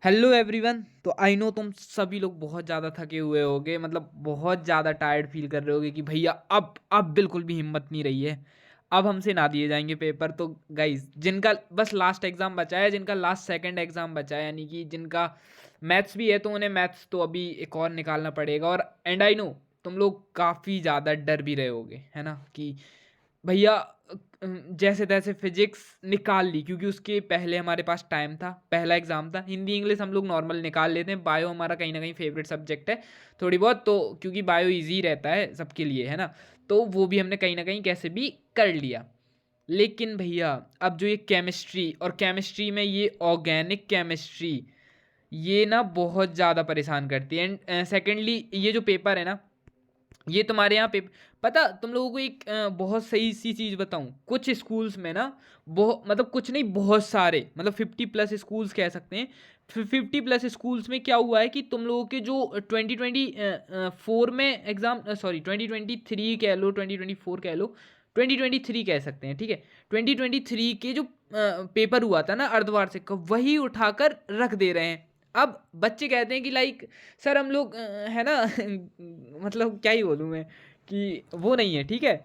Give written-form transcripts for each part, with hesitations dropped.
Hello everyone. तो I know तुम सभी लोग बहुत ज़्यादा थके हुए होगे, मतलब बहुत ज़्यादा टायर्ड फील कर रहे होगे कि भैया अब बिल्कुल भी हिम्मत नहीं रही है, अब हमसे ना दिए जाएंगे पेपर। तो गाइज, जिनका बस लास्ट एग्ज़ाम बचा है, जिनका लास्ट सेकंड एग्ज़ाम बचा है, यानी कि जिनका मैथ्स भी है, तो उन्हें मैथ्स तो अभी एक और निकालना पड़ेगा। और एंड आई नो तुम लोग काफ़ी ज़्यादा डर भी रहे होगे, है ना, कि भैया जैसे तैसे फिजिक्स निकाल ली, क्योंकि उसके पहले हमारे पास टाइम था, पहला एग्जाम था। हिंदी इंग्लिश हम लोग नॉर्मल निकाल लेते हैं, बायो हमारा कहीं ना कहीं फेवरेट सब्जेक्ट है थोड़ी बहुत, तो क्योंकि बायो इजी रहता है सबके लिए, है ना, तो वो भी हमने कहीं ना कहीं कैसे भी कर लिया। लेकिन भैया, अब जो ये केमिस्ट्री, और केमिस्ट्री में ये ऑर्गेनिक केमिस्ट्री, ये ना बहुत ज़्यादा परेशान करती है। एंड सेकेंडली ये जो पेपर है ना, ये तुम्हारे यहाँ पे पता, तुम लोगों को एक बहुत सही सी चीज़ बताऊं, कुछ स्कूल्स में ना, बहुत मतलब कुछ नहीं, बहुत सारे, मतलब 50+ स्कूल्स कह सकते हैं। 50+ स्कूल्स में क्या हुआ है कि तुम लोगों के जो 2024 में एग्ज़ाम, सॉरी 2023 कह लो, 2024 कह लो, 2023 कह सकते हैं, ठीक है। 2023 के जो पेपर हुआ था ना अर्धवार्षिक का, वही उठाकर रख दे रहे हैं। अब बच्चे कहते हैं कि लाइक सर हम लोग है ना मतलब क्या ही बोलूँ मैं, कि वो नहीं है, ठीक है।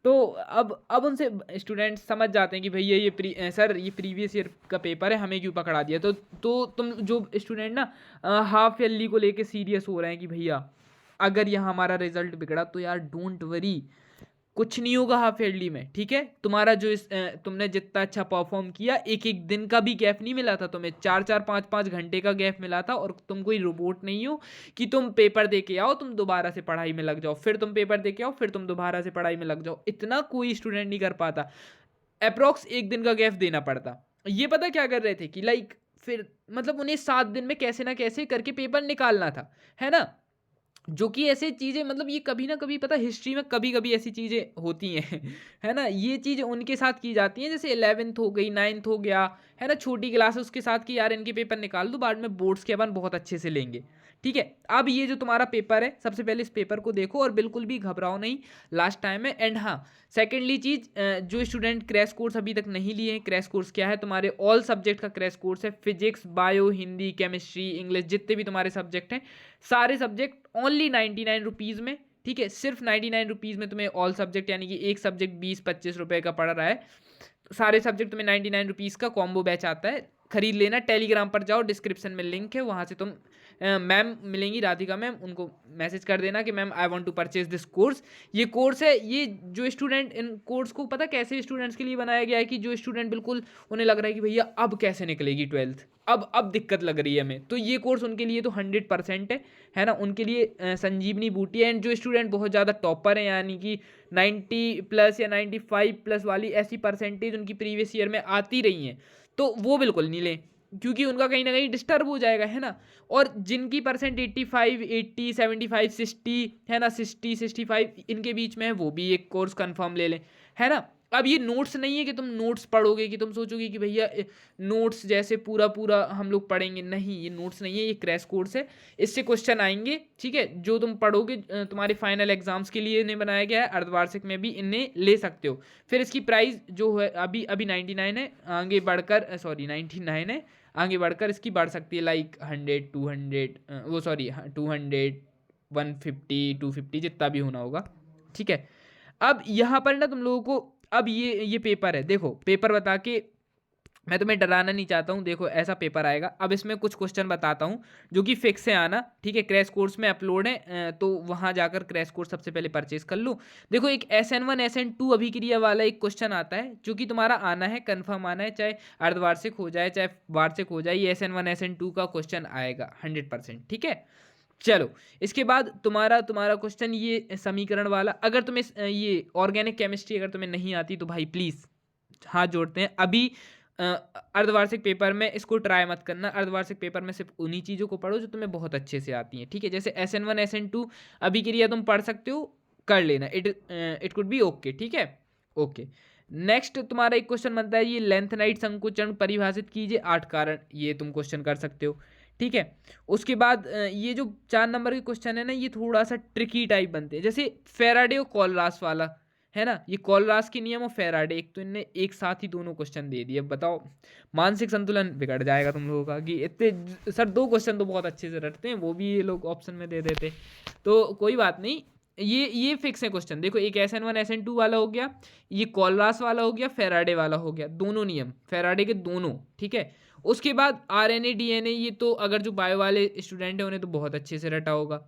तो अब उनसे स्टूडेंट्स समझ जाते हैं कि भैया ये सर ये प्रीवियस ईयर का पेपर है, हमें क्यों पकड़ा दिया। तो तुम जो स्टूडेंट ना हाफ ईयरली को लेके सीरियस हो रहे हैं कि भैया अगर यहाँ हमारा रिजल्ट बिगड़ा तो यार डोंट वरी, कुछ नहीं होगा हाफ ईयरली में, ठीक है। तुम्हारा जो तुमने जितना अच्छा परफॉर्म किया, एक एक दिन का भी गैप नहीं मिला था तुम्हें, 4-4 5-5 घंटे का गैप मिला था। और तुम कोई रोबोट नहीं हो कि तुम पेपर दे के आओ, तुम दोबारा से पढ़ाई में लग जाओ, फिर तुम पेपर दे के आओ, फिर तुम दोबारा से पढ़ाई में लग जाओ। इतना कोई स्टूडेंट नहीं कर पाता। अप्रोक्स एक दिन का गैप देना पड़ता। ये पता क्या कर रहे थे कि लाइक फिर मतलब उन्हें 7 दिन में कैसे ना कैसे करके पेपर निकालना था, है ना। जो कि ऐसे चीज़ें, मतलब ये कभी ना कभी पता, हिस्ट्री में कभी कभी ऐसी चीज़ें होती हैं है ना। ये चीज़ उनके साथ की जाती हैं, जैसे 11th हो गई, 9th हो गया, है ना, छोटी क्लास है उसके साथ, कि यार इनके पेपर निकाल दो, बाद में बोर्ड्स के अपन बहुत अच्छे से लेंगे, ठीक है। अब ये जो तुम्हारा पेपर है, सबसे पहले इस पेपर को देखो और बिल्कुल भी घबराओ नहीं, लास्ट टाइम है। एंड हाँ, सेकेंडली चीज़, जो स्टूडेंट क्रैश कोर्स अभी तक नहीं लिए हैं, क्रैश कोर्स क्या है, तुम्हारे ऑल सब्जेक्ट का क्रैश कोर्स है। Physics, bio, Hindi, chemistry, English, जितने भी तुम्हारे सब्जेक्ट हैं, सारे सब्जेक्ट ओनली 99 रुपीज़ में, ठीक है। सिर्फ 99 रुपीज़ में तुम्हें ऑल सब्जेक्ट, यानी कि एक सब्जेक्ट 20-25 रुपये का पड़ रहा है। सारे सब्जेक्ट तुम्हें 99 रुपीज़ का कॉम्बो बैच आता है, खरीद लेना। टेलीग्राम पर जाओ, डिस्क्रिप्शन में लिंक है, वहाँ से तुम मैम मिलेंगी, राधिका मैम, उनको मैसेज कर देना कि ma'am I want to purchase this course. ये कोर्स है, ये जो स्टूडेंट, इन कोर्स को पता कैसे स्टूडेंट्स के लिए बनाया गया है, कि जो स्टूडेंट बिल्कुल उन्हें लग रहा है कि भैया अब कैसे निकलेगी 12th, अब दिक्कत लग रही है हमें, तो ये कोर्स उनके लिए तो 100% है ना, उनके लिए संजीवनी बूटी है। एंड जो स्टूडेंट बहुत ज़्यादा टॉपर है, यानी कि 90+ या 95+ वाली ऐसी परसेंटेज उनकी प्रीवियस ईयर में आती रही हैं, तो वो बिल्कुल नहीं लें, क्योंकि उनका कहीं ना कहीं डिस्टर्ब हो जाएगा, है ना। और जिनकी परसेंट 85, 80, 75, 60 है ना, 60-65 इनके बीच में है, वो भी एक कोर्स कंफर्म ले लें, है ना। अब ये नोट्स नहीं है कि तुम नोट्स पढ़ोगे, कि तुम सोचोगे कि भैया नोट्स जैसे पूरा पूरा हम लोग पढ़ेंगे, नहीं, ये नोट्स नहीं है, ये क्रैश कोर्स है। इससे क्वेश्चन आएंगे, ठीक है, जो तुम पढ़ोगे, तुम्हारे फाइनल एग्जाम्स के लिए इन्हें बनाया गया है, अर्धवार्षिक में भी इन्हें ले सकते हो। फिर इसकी प्राइस जो है अभी अभी 99 है, आगे बढ़कर सॉरी 99 है, आगे बढ़कर इसकी बढ़ सकती है, लाइक 100, 200, वो सॉरी 200, 150, 250, जितना भी होना होगा, ठीक है। अब यहाँ पर ना तुम लोगों को, अब ये पेपर है, देखो पेपर बता के मैं तुम्हें डराना नहीं चाहता हूँ। देखो ऐसा पेपर आएगा, अब इसमें कुछ क्वेश्चन बताता हूँ जो कि फिक्स है आना, ठीक है। क्रैश कोर्स में अपलोड है, तो वहाँ जाकर क्रैश कोर्स सबसे पहले परचेज कर लो। देखो एक SN1 SN2 अभिक्रिया वाला एक क्वेश्चन आता है, जो कि तुम्हारा आना है, कन्फर्म आना है, चाहे अर्धवार्षिक हो जाए चाहे वार्षिक हो जाए, ये SN1 SN2 का क्वेश्चन आएगा 100%, ठीक है। चलो, इसके बाद तुम्हारा तुम्हारा क्वेश्चन ये समीकरण वाला, अगर तुम्हें ये ऑर्गेनिक केमिस्ट्री अगर तुम्हें नहीं आती, तो भाई प्लीज़ हाथ जोड़ते हैं अभी। अ, अर्धवार्षिक पेपर में इसको ट्राई मत करना, अर्धवार्षिक पेपर में सिर्फ उन्हीं चीज़ों को पढ़ो जो तुम्हें बहुत अच्छे से आती हैं, ठीक है। जैसे SN1 SN2 अभी क्रिया तुम पढ़ सकते हो, कर लेना, इट कुड बी ओके, ठीक है। ओके, नेक्स्ट तुम्हारा एक क्वेश्चन बनता है, ये लेंथनाइट संकुचन परिभाषित कीजिए 8 कारण, ये तुम क्वेश्चन कर सकते हो, ठीक है। उसके बाद ये जो 4 नंबर के क्वेश्चन है ना, ये थोड़ा सा ट्रिकी टाइप बनते हैं, जैसे फेराडे और कोलरास वाला, है ना, ये कॉलरास के नियम और फेराडे, एक तो इनने एक साथ ही दोनों क्वेश्चन दे दिए। अब बताओ, मानसिक संतुलन बिगड़ जाएगा तुम लोगों का कि इतने सर 2 क्वेश्चन तो बहुत अच्छे से रटते हैं, वो भी ये लोग ऑप्शन में दे देते। तो कोई बात नहीं, ये फिक्स है क्वेश्चन। देखो, एक SN1 SN2 वाला हो गया, ये कॉलरास वाला हो गया, फेराडे वाला हो गया, दोनों नियम फेराडे के दोनों, ठीक है। उसके बाद RNA DNA, ये तो अगर जो बायो वाले स्टूडेंट हैं उन्हें तो बहुत अच्छे से रटा होगा,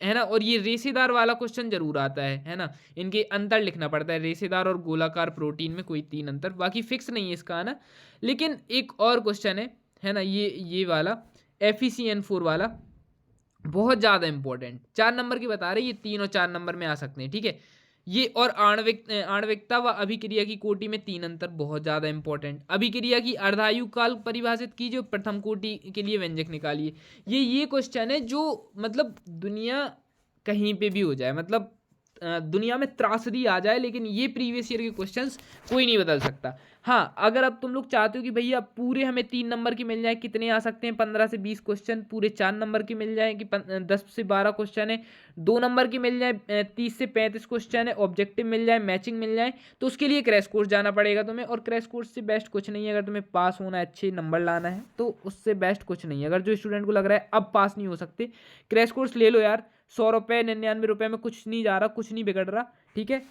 है ना। और ये रेशेदार वाला क्वेश्चन जरूर आता है ना। इनके अंतर लिखना पड़ता है, रेशेदार और गोलाकार प्रोटीन में कोई 3 अंतर, बाकी फिक्स नहीं है इसका आना। लेकिन एक और क्वेश्चन है ना, ये वाला FeCN4 वाला बहुत ज़्यादा इंपॉर्टेंट, 4 नंबर की बता रहे, ये 3 और 4 नंबर में आ सकते हैं, ठीक है। ये और आणविकता व अभिक्रिया की कोटि में 3 अंतर बहुत ज़्यादा इंपॉर्टेंट। अभिक्रिया की अर्धायु काल परिभाषित कीजिए, प्रथम कोटि के लिए व्यंजक निकालिए। ये क्वेश्चन है जो मतलब दुनिया कहीं पे भी हो जाए, मतलब दुनिया में त्रासदी आ जाए, लेकिन ये प्रीवियस ईयर के क्वेश्चंस कोई नहीं बदल सकता। हाँ, अगर अब तुम लोग चाहते हो कि भैया पूरे हमें 3 नंबर की मिल जाए, कितने आ सकते हैं, 15 से 20 क्वेश्चन पूरे 4 नंबर की मिल जाए कि 10 से 12 क्वेश्चन है 2 नंबर की मिल जाए, 30 से 35 क्वेश्चन है ऑब्जेक्टिव मिल जाए, मैचिंग मिल जाए, तो उसके लिए क्रैश कोर्स जाना पड़ेगा तुम्हें। और क्रैश कोर्स से बेस्ट कुछ नहीं है, अगर तुम्हें पास होना है, अच्छे नंबर लाना है, तो उससे बेस्ट कुछ नहीं है। अगर जो स्टूडेंट को लग रहा है अब पास नहीं हो सकते, क्रैश कोर्स ले लो यार, 100 रुपये 99 रुपये में कुछ नहीं जा रहा, कुछ नहीं बिगड़ रहा, ठीक है,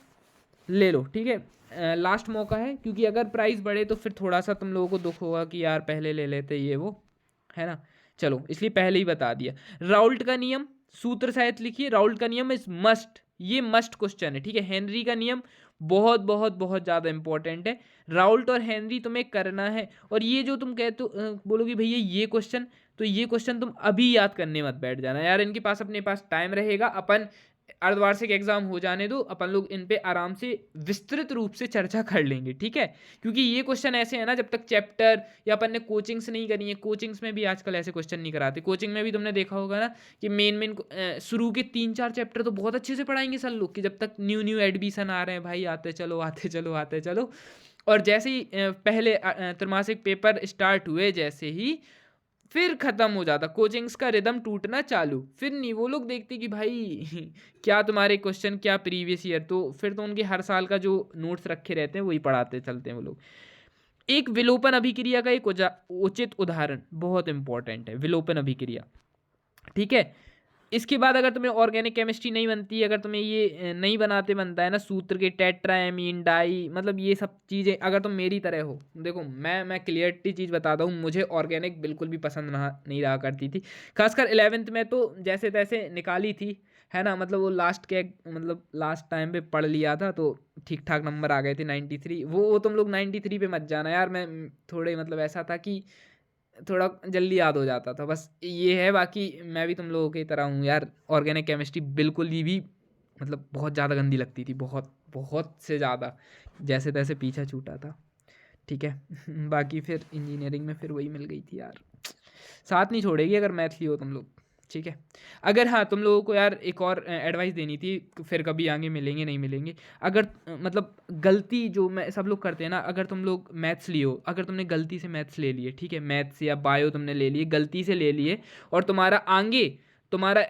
ले लो, ठीक है। लास्ट मौका है, क्योंकि अगर प्राइस बढ़े तो फिर थोड़ा सा तुम लोगों को दुख होगा कि यार पहले ले लेते ये वो, है ना। चलो, इसलिए पहले ही बता दिया। राउल्ट का नियम सूत्र सहित लिखिए। राउल्ट का नियम इज मस्ट, ये मस्ट क्वेश्चन है, ठीक है। हेनरी का नियम बहुत बहुत बहुत ज़्यादा इंपॉर्टेंट है। राउल्ट और हेनरी तुम्हें करना है। और ये जो तुम कहते बोलोगे भैया ये क्वेश्चन, तो ये क्वेश्चन तुम अभी याद करने मत बैठ जाना यार, इनके पास अपने पास टाइम रहेगा। अपन अर्धवार्षिक एग्जाम हो जाने दो, अपन लोग इन पे आराम से विस्तृत रूप से चर्चा कर लेंगे, ठीक है। क्योंकि ये क्वेश्चन ऐसे है ना, जब तक चैप्टर या अपन ने कोचिंग्स नहीं करी है, कोचिंग्स में भी आजकल ऐसे क्वेश्चन नहीं कराते। कोचिंग में भी तुमने देखा होगा ना कि मेन शुरू के 3-4 चैप्टर तो बहुत अच्छे से पढ़ाएंगे सर लोग, कि जब तक न्यू एडमिशन आ रहे हैं भाई, आते चलो आते चलो आते चलो। और जैसे ही पहले त्रैमासिक पेपर स्टार्ट हुए, जैसे ही फिर ख़त्म हो जाता, कोचिंग्स का रिदम टूटना चालू। फिर नहीं वो लोग देखते कि भाई क्या तुम्हारे क्वेश्चन, क्या प्रीवियस ईयर, तो फिर तो उनके हर साल का जो नोट्स रखे रहते हैं वही पढ़ाते चलते हैं वो लोग। एक विलोपन अभिक्रिया का एक उचित उदाहरण बहुत इंपॉर्टेंट है, विलोपन अभिक्रिया, ठीक है। इसके बाद अगर तुम्हें ऑर्गेनिक केमिस्ट्री नहीं बनती है, अगर तुम्हें ये नहीं बनाते बनता है ना सूत्र के, टेट्राएमीन डाई, मतलब ये सब चीज़ें, अगर तुम मेरी तरह हो, देखो मैं क्लियरिटी चीज़ बताता हूँ, मुझे ऑर्गेनिक बिल्कुल भी पसंद नहीं रहा करती थी। खासकर 11th में तो जैसे तैसे निकाली थी, है ना, मतलब वो लास्ट के मतलब लास्ट टाइम पे पढ़ लिया था, तो ठीक ठाक नंबर आ गए थे 93। वो तुम लोग 93 पे मत जाना यार, मैं थोड़े मतलब ऐसा था कि थोड़ा जल्दी याद हो जाता था, बस ये है। बाकी मैं भी तुम लोगों की तरह हूँ यार, ऑर्गेनिक केमिस्ट्री बिल्कुल ही भी मतलब बहुत ज़्यादा गंदी लगती थी, बहुत बहुत से ज़्यादा, जैसे तैसे पीछा छूटा था, ठीक है। बाकी फिर इंजीनियरिंग में फिर वही मिल गई थी यार, साथ नहीं छोड़ेगी अगर मैथ लियो तुम लोग, ठीक है। अगर हाँ तुम लोगों को यार एक और एडवाइस देनी थी, फिर कभी आगे मिलेंगे नहीं मिलेंगे, अगर मतलब गलती जो मैं सब लोग करते हैं ना, अगर तुम लोग मैथ्स लियो, अगर तुमने गलती से मैथ्स ले लिए, ठीक है, मैथ्स या बायो तुमने ले लिए, गलती से ले लिए, और तुम्हारा आगे तुम्हारा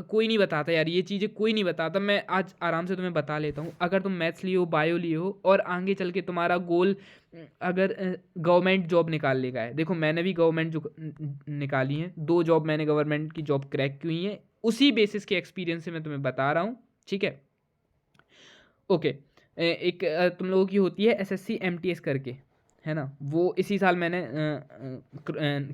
कोई नहीं बताता यार, ये चीज़ें कोई नहीं बताता, मैं आज आराम से तुम्हें बता लेता हूँ। अगर तुम मैथ्स लियो, बायो लियो, और आगे चल के तुम्हारा गोल अगर गवर्नमेंट जॉब निकालने का है, देखो मैंने भी गवर्नमेंट जो निकाली हैं, 2 जॉब मैंने गवर्नमेंट की जॉब क्रैक की हुई हैं, उसी बेसिस के एक्सपीरियंस से मैं तुम्हें बता रहा हूँ, ठीक है। ओके, एक तुम लोगों की होती है SSC MTS करके, है ना, वो इसी साल मैंने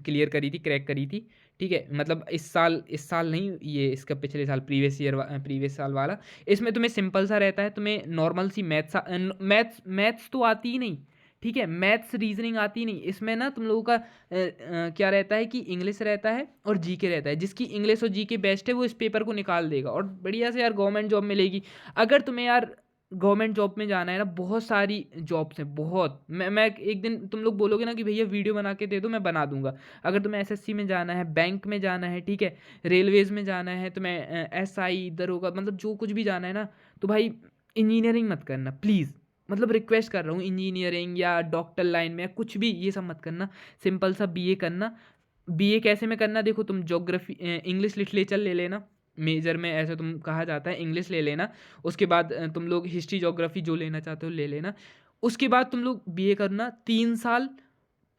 क्लियर करी थी, क्रैक करी थी, ठीक है। मतलब इस साल नहीं, ये इसका पिछले साल प्रीवियस साल वाला। इसमें तुम्हें सिंपल सा रहता है, तुम्हें नॉर्मल सी मैथ्स तो आती ही नहीं, ठीक है, मैथ्स रीजनिंग आती नहीं। इसमें ना तुम लोगों का क्या रहता है कि इंग्लिश रहता है और जीके रहता है, जिसकी इंग्लिश और जीके बेस्ट है वो इस पेपर को निकाल देगा और बढ़िया से यार गवर्नमेंट जॉब मिलेगी। अगर तुम्हें यार गवर्नमेंट जॉब में जाना है ना, बहुत सारी जॉब्स हैं, बहुत। मैं एक दिन तुम लोग बोलोगे ना कि भैया वीडियो बना के दे दो, मैं बना दूंगा। अगर तुम्हें SSC में जाना है, बैंक में जाना है, ठीक है, रेलवेज में जाना है, तुम्हें SI दरोगा, मतलब जो कुछ भी जाना है ना, तो भाई इंजीनियरिंग मत करना प्लीज़, मतलब रिक्वेस्ट कर रहा हूँ, इंजीनियरिंग या डॉक्टर लाइन में या कुछ भी ये सब मत करना, सिंपल सा BA करना। BA कैसे में करना, देखो तुम ज्योग्राफी इंग्लिश लिटरेचर ले लेना, मेजर में ऐसे तुम कहा जाता है इंग्लिश ले लेना, उसके बाद तुम लोग हिस्ट्री ज्योग्राफी जो लेना चाहते हो ले लेना, उसके बाद तुम लोग बीए करना, 3 साल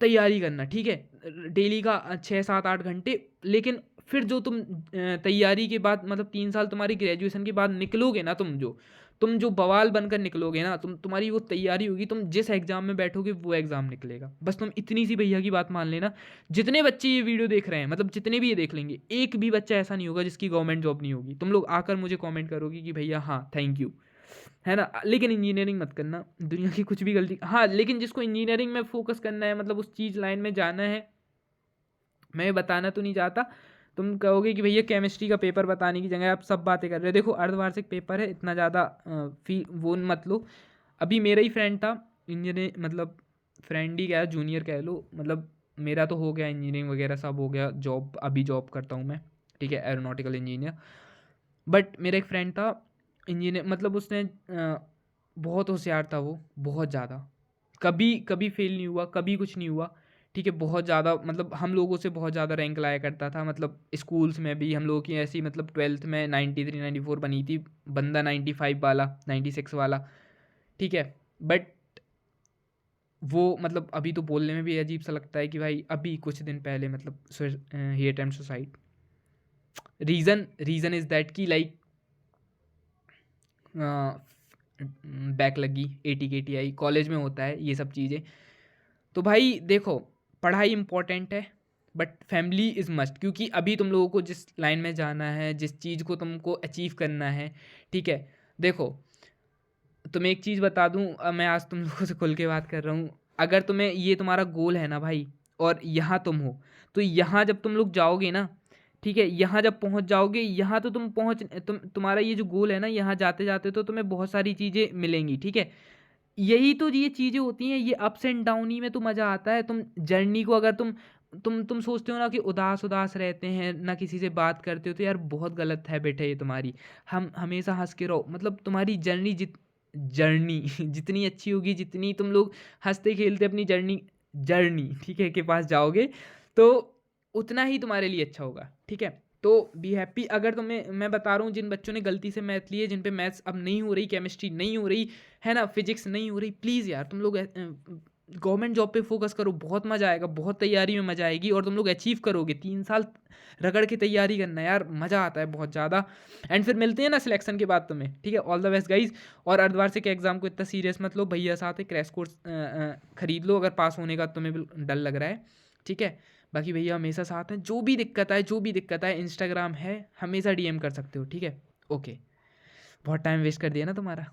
तैयारी करना, ठीक है, डेली का 6 7 8 घंटे। लेकिन फिर जो तुम तैयारी के बाद मतलब 3 साल तुम्हारी ग्रेजुएशन के बाद निकलोगे ना, तुम जो बवाल बनकर निकलोगे ना, तुम्हारी वो तैयारी होगी, तुम जिस एग्जाम में बैठोगे वो एग्जाम निकलेगा। बस तुम इतनी सी भैया की बात मान लेना। जितने बच्चे ये वीडियो देख रहे हैं, मतलब जितने भी ये देख लेंगे, एक भी बच्चा ऐसा नहीं होगा जिसकी गवर्नमेंट जॉब नहीं होगी। तुम लोग आकर मुझे कमेंट करोगे कि भैया हाँ थैंक यू, है ना। लेकिन इंजीनियरिंग मत करना, दुनिया की कुछ भी गलती। हाँ, लेकिन जिसको इंजीनियरिंग में फोकस करना है, मतलब उस चीज़ लाइन में जाना है, मैं बताना तो नहीं चाहता। तुम कहोगे कि भैया केमिस्ट्री का पेपर बताने की जगह आप सब बातें कर रहे हो। देखो अर्धवार्षिक पेपर है, इतना ज़्यादा फी वो मत लो। अभी मेरा ही फ्रेंड था इंजीनियर, मतलब फ्रेंड ही क्या, जूनियर कह लो, मतलब मेरा तो हो गया इंजीनियरिंग वगैरह सब हो गया, जॉब अभी जॉब करता हूँ मैं, ठीक है, एरोनॉटिकल इंजीनियर। बट मेरा एक फ्रेंड था इंजीनियर, मतलब उसने बहुत होशियार था वो, बहुत ज़्यादा, कभी कभी फेल नहीं हुआ, कभी कुछ नहीं हुआ, ठीक है, बहुत ज़्यादा, मतलब हम लोगों से बहुत ज़्यादा रैंक लाया करता था। मतलब स्कूल्स में भी हम लोगों की ऐसी, मतलब 12th में 93 94 बनी थी, बंदा 95 वाला, 96 वाला, ठीक है। बट वो मतलब अभी तो बोलने में भी अजीब सा लगता है कि भाई अभी कुछ दिन पहले मतलब ही attempt suicide. Reason is that कि लाइक बैक लगी, AT KT आई, कॉलेज में होता है ये सब चीज़ें। तो भाई देखो, पढ़ाई इंपॉर्टेंट है बट फैमिली इज़ मस्ट, क्योंकि अभी तुम लोगों को जिस लाइन में जाना है, जिस चीज़ को तुमको अचीव करना है, ठीक है। देखो तुम्हें एक चीज़ बता दूं, मैं आज तुम लोगों से खुल के बात कर रहा हूँ, अगर तुम्हें ये तुम्हारा गोल है ना भाई, और यहाँ तुम हो, तो यहाँ जब तुम लोग जाओगे ना, ठीक है, यहाँ जब पहुँच जाओगे, यहाँ तो तुम्हारा ये जो गोल है ना, यहाँ जाते जाते तो तुम्हें बहुत सारी चीज़ें मिलेंगी, ठीक है। यही तो ये चीज़ें होती हैं, ये अप्स एंड डाउन ही में तो मज़ा आता है। तुम जर्नी को अगर तुम सोचते हो ना कि उदास उदास रहते हैं ना, किसी से बात करते हो, तो यार बहुत गलत हैबिट है ये तुम्हारी। हम हमेशा हंस के रहो, मतलब तुम्हारी जर्नी जितनी अच्छी होगी, जितनी तुम लोग हंसते खेलते अपनी जर्नी जर्नी ठीक है के पास जाओगे, तो उतना ही तुम्हारे लिए अच्छा होगा, ठीक है। तो बी हैप्पी। अगर तुम्हें मैं बता रहा हूँ, जिन बच्चों ने गलती से मैथ ली है, जिन पे मैथ्स अब नहीं हो रही, केमिस्ट्री नहीं हो रही है ना, फिजिक्स नहीं हो रही, प्लीज़ यार तुम लोग गवर्नमेंट जॉब पे फोकस करो, बहुत मज़ा आएगा, बहुत तैयारी में मज़ा आएगी, और तुम लोग अचीव करोगे। 3 साल रगड़ के तैयारी करना यार, मज़ा आता है बहुत ज़्यादा। एंड फिर मिलते हैं ना सिलेक्शन के बाद तुम्हें, ठीक है। All the best guys. और अर्धवार्षिक के एग्जाम को इतना सीरियस मत लो, भैया साथ है, क्रैश कोर्स खरीद लो अगर पास होने का तुम्हें डर लग रहा है, ठीक है। बाकी भैया हमेशा साथ हैं, जो भी दिक्कत आए इंस्टाग्राम है, हमेशा DM कर सकते हो, ठीक है। ओके, बहुत टाइम वेस्ट कर दिया ना तुम्हारा।